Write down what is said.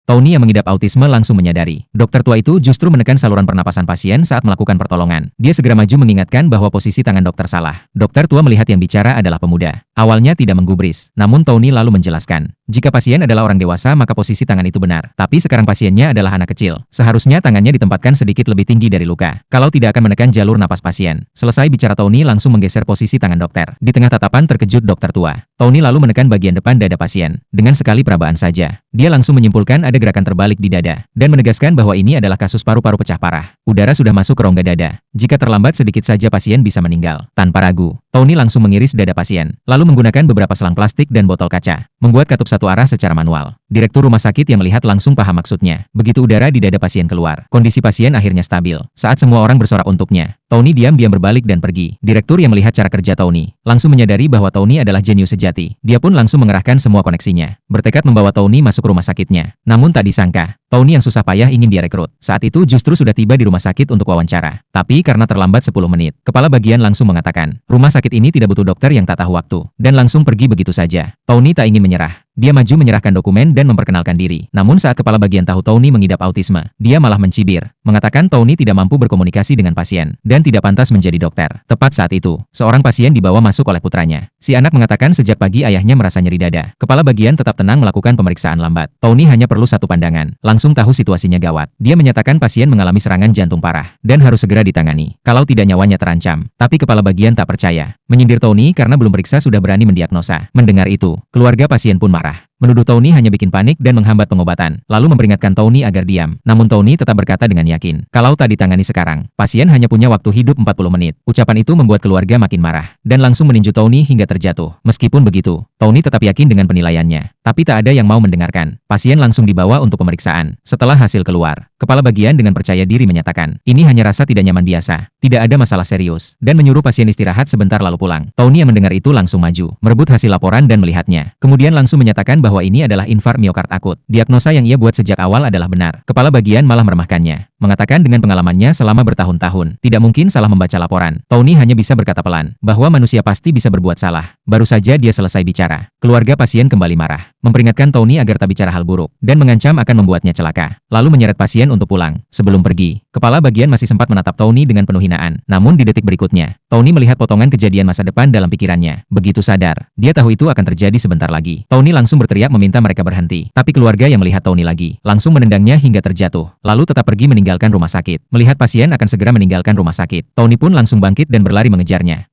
Tony yang mengidap autisme langsung menyadari. Dokter tua itu justru menekan saluran pernapasan pasien saat melakukan pertolongan. Dia segera maju mengingatkan bahwa posisi tangan dokter salah. Dokter tua melihat yang bicara adalah pemuda. Awalnya tidak menggubris, namun Tony lalu menjelaskan. Jika pasien adalah orang dewasa maka posisi tangan itu benar. Tapi sekarang pasiennya adalah anak kecil. Seharusnya tangannya ditempatkan sedikit lebih tinggi dari luka. Kalau tidak akan menekan jalur napas pasien. Selesai bicara Tony langsung menggeser posisi tangan dokter. Di tengah tatapan terkejut dokter tua. Tony lalu menekan bagian depan dada pasien. Dengan sekali perabaan saja. Dia langsung menyimpulkan ada gerakan terbalik di dada, dan menegaskan bahwa ini adalah kasus paru-paru pecah parah. Udara sudah masuk ke rongga dada. Jika terlambat sedikit saja pasien bisa meninggal. Tanpa ragu, Tony langsung mengiris dada pasien, lalu menggunakan beberapa selang plastik dan botol kaca, membuat katup satu arah secara manual. Direktur rumah sakit yang melihat langsung paham maksudnya. Begitu udara di dada pasien keluar, kondisi pasien akhirnya stabil. Saat semua orang bersorak untuknya, Tony diam-diam berbalik dan pergi. Direktur yang melihat cara kerja Tony, langsung menyadari bahwa Tony adalah jenius sejati. Dia pun langsung mengerahkan semua koneksinya, bertekad membawa Tony masuk rumah sakitnya. Namun tak disangka, Tony yang susah payah ingin dia rekrut. Saat itu justru sudah tiba di rumah sakit untuk wawancara. Tapi karena terlambat 10 menit, kepala bagian langsung mengatakan, rumah sakit ini tidak butuh dokter yang tak tahu waktu. Dan langsung pergi begitu saja. Tony tak ingin menyerah. Dia maju menyerahkan dokumen dan memperkenalkan diri. Namun saat kepala bagian tahu Tony mengidap autisme, dia malah mencibir, mengatakan Tony tidak mampu berkomunikasi dengan pasien, dan tidak pantas menjadi dokter. Tepat saat itu, seorang pasien dibawa masuk oleh putranya. Si anak mengatakan sejak pagi ayahnya merasa nyeri dada. Kepala bagian tetap tenang melakukan pemeriksaan lambat. Tony hanya perlu satu pandangan, langsung tahu situasinya gawat. Dia menyatakan pasien mengalami serangan jantung parah, dan harus segera ditangani, kalau tidak nyawanya terancam. Tapi kepala bagian tak percaya. Menyindir Tony karena belum periksa sudah berani mendiagnosa. Mendengar itu, keluarga pasien pun marah. Menuduh Tony hanya bikin panik dan menghambat pengobatan, lalu memperingatkan Tony agar diam. Namun Tony tetap berkata dengan yakin, kalau tak ditangani sekarang, pasien hanya punya waktu hidup 40 menit. Ucapan itu membuat keluarga makin marah, dan langsung meninju Tony hingga terjatuh. Meskipun begitu, Tony tetap yakin dengan penilaiannya. Tapi tak ada yang mau mendengarkan. Pasien langsung dibawa untuk pemeriksaan. Setelah hasil keluar, kepala bagian dengan percaya diri menyatakan, ini hanya rasa tidak nyaman biasa, tidak ada masalah serius, dan menyuruh pasien istirahat sebentar lalu pulang. Tony yang mendengar itu langsung maju, merebut hasil laporan dan melihatnya. Kemudian langsung menyatakan bahwa ini adalah infark miokard akut. Diagnosa yang ia buat sejak awal adalah benar. Kepala bagian malah meremahkannya, mengatakan dengan pengalamannya selama bertahun-tahun, tidak mungkin salah membaca laporan. Tony hanya bisa berkata pelan, bahwa manusia pasti bisa berbuat salah. Baru saja dia selesai bicara, keluarga pasien kembali marah, memperingatkan Tony agar tak bicara hal buruk, dan mengancam akan membuatnya celaka. Lalu menyeret pasien untuk pulang. Sebelum pergi, kepala bagian masih sempat menatap Tony dengan penuh hinaan. Namun di detik berikutnya, Tony melihat potongan kejadian masa depan dalam pikirannya. Begitu sadar, dia tahu itu akan terjadi sebentar lagi. Tony langsung berteriak meminta mereka berhenti. Tapi keluarga yang melihat Tony lagi, langsung menendangnya hingga terjatuh. Lalu tetap pergi meninggalkan rumah sakit. Melihat pasien akan segera meninggalkan rumah sakit, Tony pun langsung bangkit dan berlari mengejarnya.